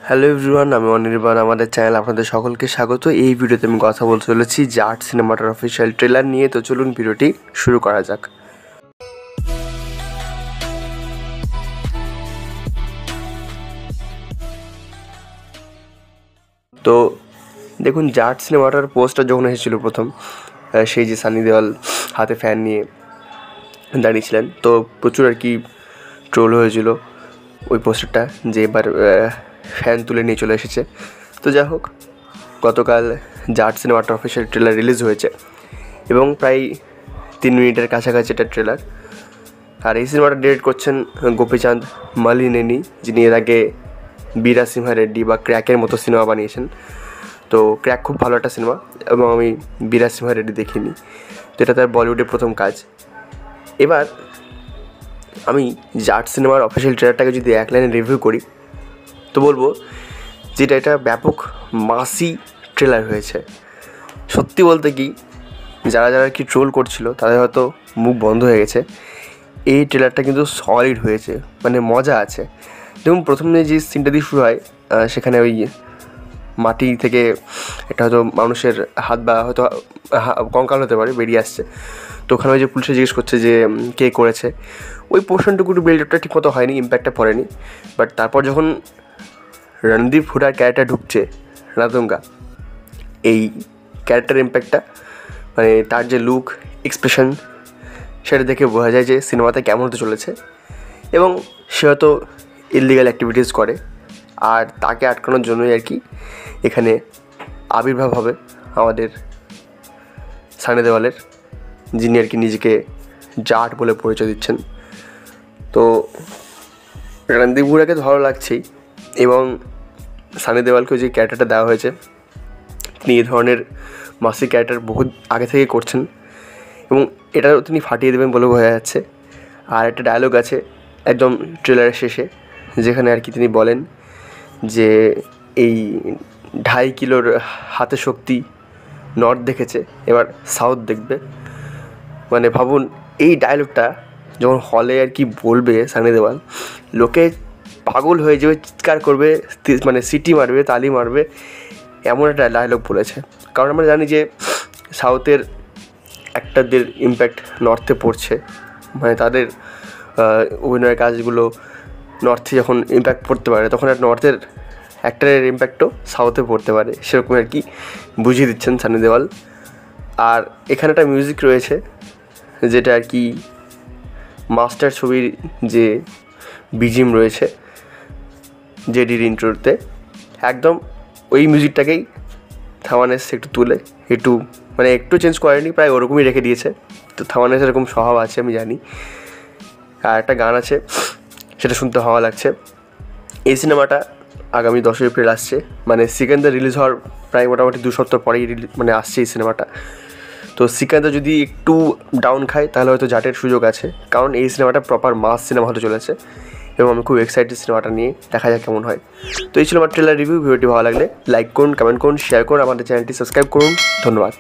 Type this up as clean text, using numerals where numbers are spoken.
Hello everyone, আমি অনির্বাণ। আমাদের channel আপনাদের সকলকে স্বাগত। এই ভিডিওতে আমি কথা বলতে চলেছি জাট সিনেমাটার অফিসিয়াল ট্রেলার নিয়ে। তো চলুন ভিডিওটি শুরু করা যাক। তো দেখুন, জাট সিনেমাটার পোস্টার যখন এসেছিলো প্রথম, সেই যে সানি দেওয়াল হাতে ফ্যান নিয়ে দাঁড়িয়েছিলেন, তো প্রচুর আর কি ট্রোল হয়েছিল ওই পোস্টারটা, যে এবার ফ্যান তুলে নিয়ে চলে এসেছে। তো যাই হোক, গতকাল জাট সিনেমাটার অফিসিয়াল ট্রেলার রিলিজ হয়েছে এবং প্রায় 3 মিনিটের কাছাকাছি এটা ট্রেলার। আর এই সিনেমাটা ডিরেক্ট করছেন গোপীচাঁদ মালিনেনি, যিনি এর আগে বীরা সিমহা রেড্ডি বা ক্র্যাকের মতো সিনেমা বানিয়েছেন। তো ক্র্যাক খুব ভালো একটা সিনেমা, এবং আমি বীরা সিমহা রেড্ডি দেখিনি। তো এটা তার বলিউডের প্রথম কাজ। এবার আমি জাট সিনেমার অফিসিয়াল ট্রেলারটাকে যদি এক লাইনে রিভিউ করি, তো বলবো যেটা এটা ব্যাপক মাসি ট্রেলার হয়েছে। সত্যি বলতে কি, যারা যারা কি ট্রোল করছিল তাদের হয়তো মুখ বন্ধ হয়ে গেছে। এই ট্রেলারটা কিন্তু সলিড হয়েছে, মানে মজা আছে। যেমন প্রথমে যে সিনটা দিয়ে শুরু হয়, সেখানে ওই মাটি থেকে এটা হয়তো মানুষের হাত বা হয়তো কঙ্কাল হতে পারে বেরিয়ে আসছে। তো ওখানে ওই যে পুলিশে জিজ্ঞেস করছে যে কে করেছে, ওই পোর্শনটুকু বিল্ডআপটা ঠিকমতো হয়নি, ইম্প্যাক্টটা পড়েনি। বাট তারপর যখন রণদীপ হুডার ক্যারেক্টার ঢুকছে, রাতুঙ্গা, এই ক্যারেক্টার ইম্প্যাক্টটা, মানে তার যে লুক, এক্সপ্রেশন, সেটা দেখে বোঝা যায় যে সিনেমাতে কেমন হতে চলেছে। এবং সে হয়তো ইললিগাল অ্যাক্টিভিটিস করে, আর তাকে আটকানোর জন্যই আর কি এখানে আবির্ভাব হবে আমাদের সানি দেওয়ালের, যিনি আর কি নিজেকে জাট বলে পরিচয় দিচ্ছেন। তো রণদীপ হুডাকে তো ভালো লাগছেই, এবং সানি দেওয়ালকেও যে ক্যারেক্টারটা দেওয়া হয়েছে, তিনি এই ধরনের মাসি ক্যারেক্টার বহুত আগে থেকেই করছেন, এবং এটাও তিনি ফাটিয়ে দেবেন বলে বোঝা যাচ্ছে। আর একটা ডায়লগ আছে একদম ট্রেলারের শেষে, যেখানে আর কি তিনি বলেন যে এই 2.5 কিলোর হাতে শক্তি নর্থ দেখেছে, এবার সাউথ দেখবে। মানে ভাবুন, এই ডায়লগটা যখন হলে আর কি বলবে সানি দেওয়াল, লোকে পাগল হয়ে যাবে, চিৎকার করবে, মানে সিটি মারবে, তালি মারবে, এমন একটা ডায়লগ বলেছে। কারণ আমরা জানি যে সাউথের অ্যাক্টরদের ইম্প্যাক্ট নর্থে পড়ছে, মানে তাদের অভিনয়ের কাজগুলো নর্থে যখন ইম্প্যাক্ট পড়তে পারে, তখন একটা নর্থের অ্যাক্টরের ইম্প্যাক্টও সাউথে পড়তে পারে, সেরকম আর কি বুঝিয়ে দিচ্ছেন সানি দেওয়াল। আর এখানে একটা মিউজিক রয়েছে, যেটা আর কি মাস্টার ছবির যে বিজিএম রয়েছে জেডির ইন্ট্রোতে, একদম ওই মিউজিকটাকেই থামানেস একটু তুলে একটু, মানে একটু চেঞ্জ করেনি, প্রায় ওরকমই রেখে দিয়েছে। তো থামানেস এরকম স্বভাব আছে, আমি জানি। আর একটা গান আছে, সেটা শুনতে ভালো লাগছে। এই সিনেমাটা আগামী 10 এপ্রিল আসছে, মানে সিকান্দার রিলিজ হওয়ার প্রায় মোটামুটি 2 সপ্তাহ পরেই মানে আসছে এই সিনেমাটা। তো সিকান্দার যদি একটু ডাউন খায়, তাহলে হয়তো জাটের সুযোগ আছে, কারণ এই সিনেমাটা প্রপার মাস সিনেমা হতে চলেছে, এবং আমি খুব এক্সাইটেড সিনেমাটা নিয়ে। দেখা যাক কেমন হয়। তো এই ছিল আমার ট্রেলার রিভিউ। ভিডিওটি ভালো লাগলে লাইক করুন, কমেন্ট করুন, শেয়ার করুন, আমাদের চ্যানেলটি সাবস্ক্রাইব করুন। ধন্যবাদ।